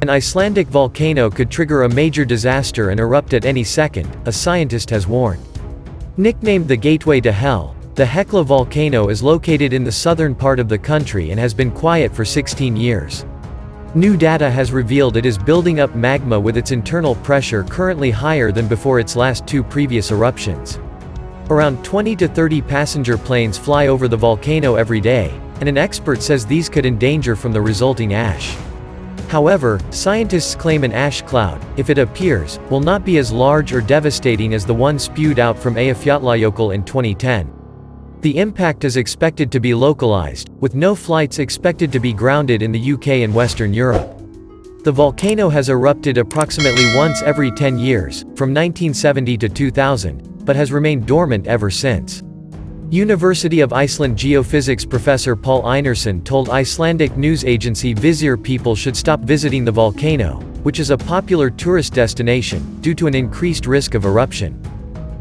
An Icelandic volcano could trigger a major disaster and erupt at any second, a scientist has warned. Nicknamed the Gateway to Hell, the Hekla volcano is located in the southern part of the country and has been quiet for 16 years. New data has revealed it is building up magma with its internal pressure currently higher than before its last two previous eruptions. Around 20 to 30 passenger planes fly over the volcano every day, and an expert says these could endanger from the resulting ash. However, scientists claim an ash cloud, if it appears, will not be as large or devastating as the one spewed out from Eyjafjallajökull in 2010. The impact is expected to be localized, with no flights expected to be grounded in the UK and Western Europe. The volcano has erupted approximately once every 10 years, from 1970 to 2000, but has remained dormant ever since. University of Iceland geophysics professor Paul Einarsson told Icelandic news agency Vizir people should stop visiting the volcano, which is a popular tourist destination, due to an increased risk of eruption.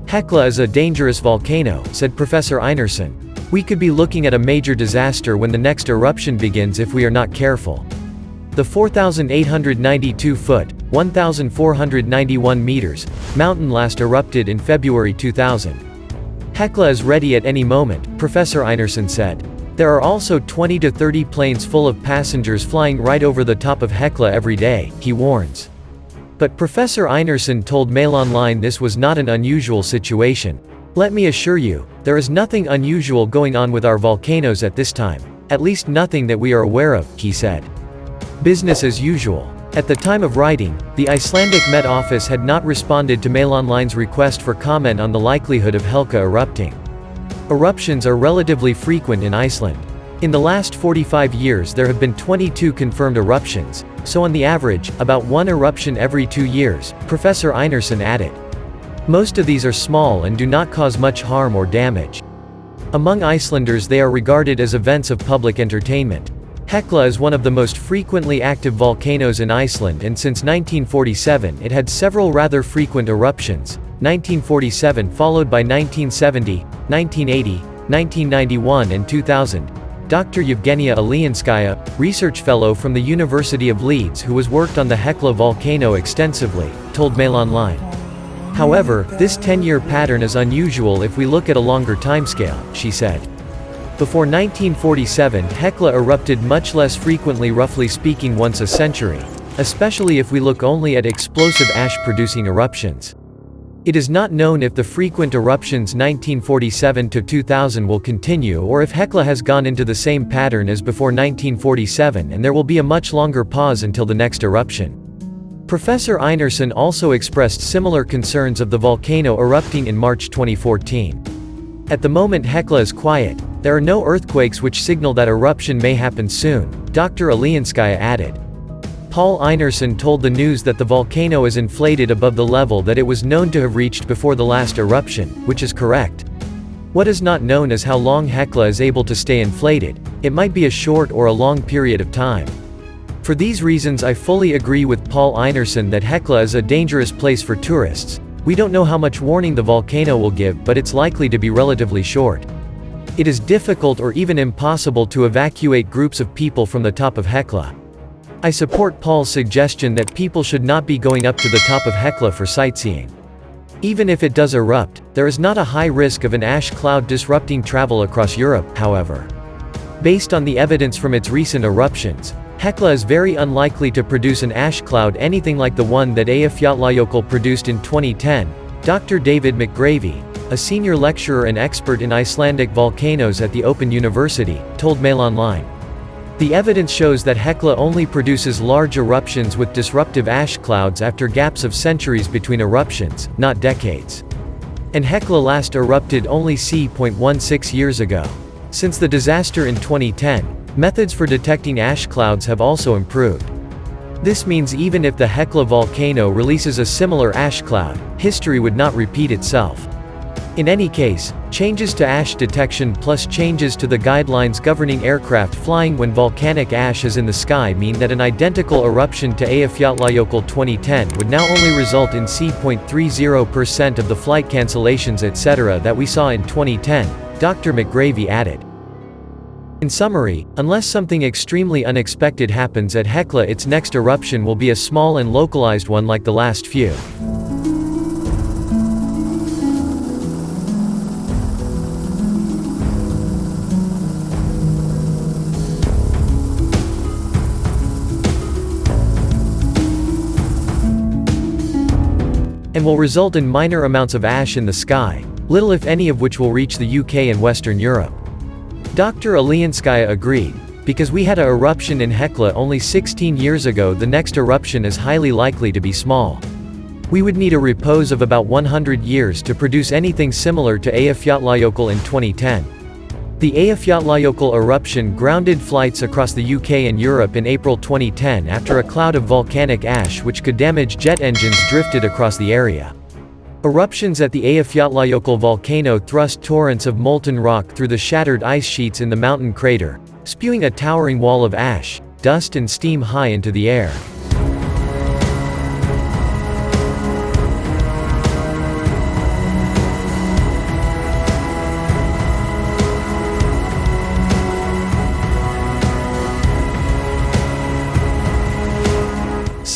Hekla is a dangerous volcano, said Professor Einarsson. We could be looking at a major disaster when the next eruption begins if we are not careful. The 4,892-foot, 1,491 meters, mountain last erupted in February 2000. Hekla is ready at any moment, Professor Einarsson said. There are also 20 to 30 planes full of passengers flying right over the top of Hekla every day, he warns. But Professor Einarsson told Mail Online this was not an unusual situation. Let me assure you, there is nothing unusual going on with our volcanoes at this time. At least nothing that we are aware of, he said. Business as usual. At the time of writing, the Icelandic Met Office had not responded to Mail Online's request for comment on the likelihood of Hekla erupting. Eruptions are relatively frequent in Iceland. In the last 45 years there have been 22 confirmed eruptions, so on the average, about one eruption every 2 years, Professor Einarsson added. Most of these are small and do not cause much harm or damage. Among Icelanders they are regarded as events of public entertainment. Hekla is one of the most frequently active volcanoes in Iceland, and since 1947 it had several rather frequent eruptions, 1947 followed by 1970, 1980, 1991 and 2000. Dr. Yevgenia Alianskaya, research fellow from the University of Leeds who has worked on the Hekla volcano extensively, told Mail Online. However, this 10-year pattern is unusual if we look at a longer timescale, she said. Before 1947, Hekla erupted much less frequently, roughly speaking once a century, especially if we look only at explosive ash-producing eruptions. It is not known if the frequent eruptions 1947 to 2000 will continue or if Hekla has gone into the same pattern as before 1947 and there will be a much longer pause until the next eruption. Professor Einarsson also expressed similar concerns of the volcano erupting in March 2014. At the moment Hekla is quiet. There are no earthquakes which signal that eruption may happen soon, Dr. Alianskaya added. Paul Einarsson told the news that the volcano is inflated above the level that it was known to have reached before the last eruption, which is correct. What is not known is how long Hekla is able to stay inflated. It might be a short or a long period of time. For these reasons I fully agree with Paul Einarsson that Hekla is a dangerous place for tourists. We don't know how much warning the volcano will give, but it's likely to be relatively short. It is difficult or even impossible to evacuate groups of people from the top of Hekla. I support Paul's suggestion that people should not be going up to the top of Hekla for sightseeing. Even if it does erupt, there is not a high risk of an ash cloud disrupting travel across Europe, however. Based on the evidence from its recent eruptions, Hekla is very unlikely to produce an ash cloud anything like the one that Eyjafjallajökull produced in 2010, Dr. David McGravy, a senior lecturer and expert in Icelandic volcanoes at the Open University, told Mail Online. The evidence shows that Hekla only produces large eruptions with disruptive ash clouds after gaps of centuries between eruptions, not decades. And Hekla last erupted only c.16 years ago. Since the disaster in 2010, methods for detecting ash clouds have also improved. This means even if the Hekla volcano releases a similar ash cloud, history would not repeat itself. In any case, changes to ash detection plus changes to the guidelines governing aircraft flying when volcanic ash is in the sky mean that an identical eruption to Eyjafjallajökull 2010 would now only result in c.30% of the flight cancellations etc. that we saw in 2010, Dr. McGravy added. In summary, unless something extremely unexpected happens at Hekla, its next eruption will be a small and localized one like the last few. And will result in minor amounts of ash in the sky, little if any of which will reach the UK and Western Europe. Dr. Alianskaya agreed, because we had a eruption in Hekla only 16 years ago, the next eruption is highly likely to be small. We would need a repose of about 100 years to produce anything similar to Eyjafjallajökull in 2010. The Eyjafjallajökull eruption grounded flights across the UK and Europe in April 2010 after a cloud of volcanic ash which could damage jet engines drifted across the area. Eruptions at the Eyjafjallajökull volcano thrust torrents of molten rock through the shattered ice sheets in the mountain crater, spewing a towering wall of ash, dust and steam high into the air.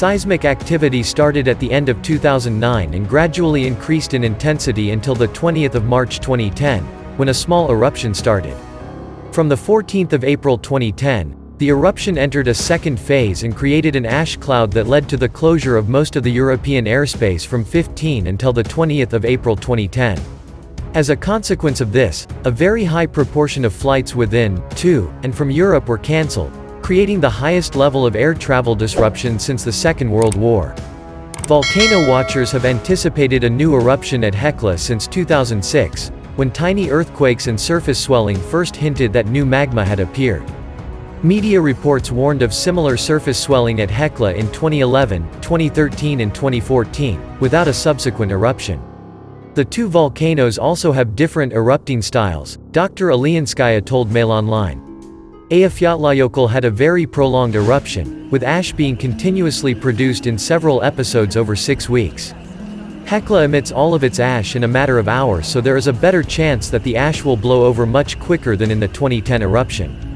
Seismic activity started at the end of 2009 and gradually increased in intensity until the 20th of March 2010, when a small eruption started. From the 14th of April 2010, the eruption entered a second phase and created an ash cloud that led to the closure of most of the European airspace from 15 until the 20th of April 2010. As a consequence of this, a very high proportion of flights within, to, and from Europe were cancelled, creating the highest level of air travel disruption since the Second World War. Volcano watchers have anticipated a new eruption at Hekla since 2006, when tiny earthquakes and surface swelling first hinted that new magma had appeared. Media reports warned of similar surface swelling at Hekla in 2011, 2013 and 2014, without a subsequent eruption. The two volcanoes also have different erupting styles, Dr. Alianskaya told Mail Online. Eyjafjallajökull had a very prolonged eruption, with ash being continuously produced in several episodes over 6 weeks. Hekla emits all of its ash in a matter of hours, so there is a better chance that the ash will blow over much quicker than in the 2010 eruption.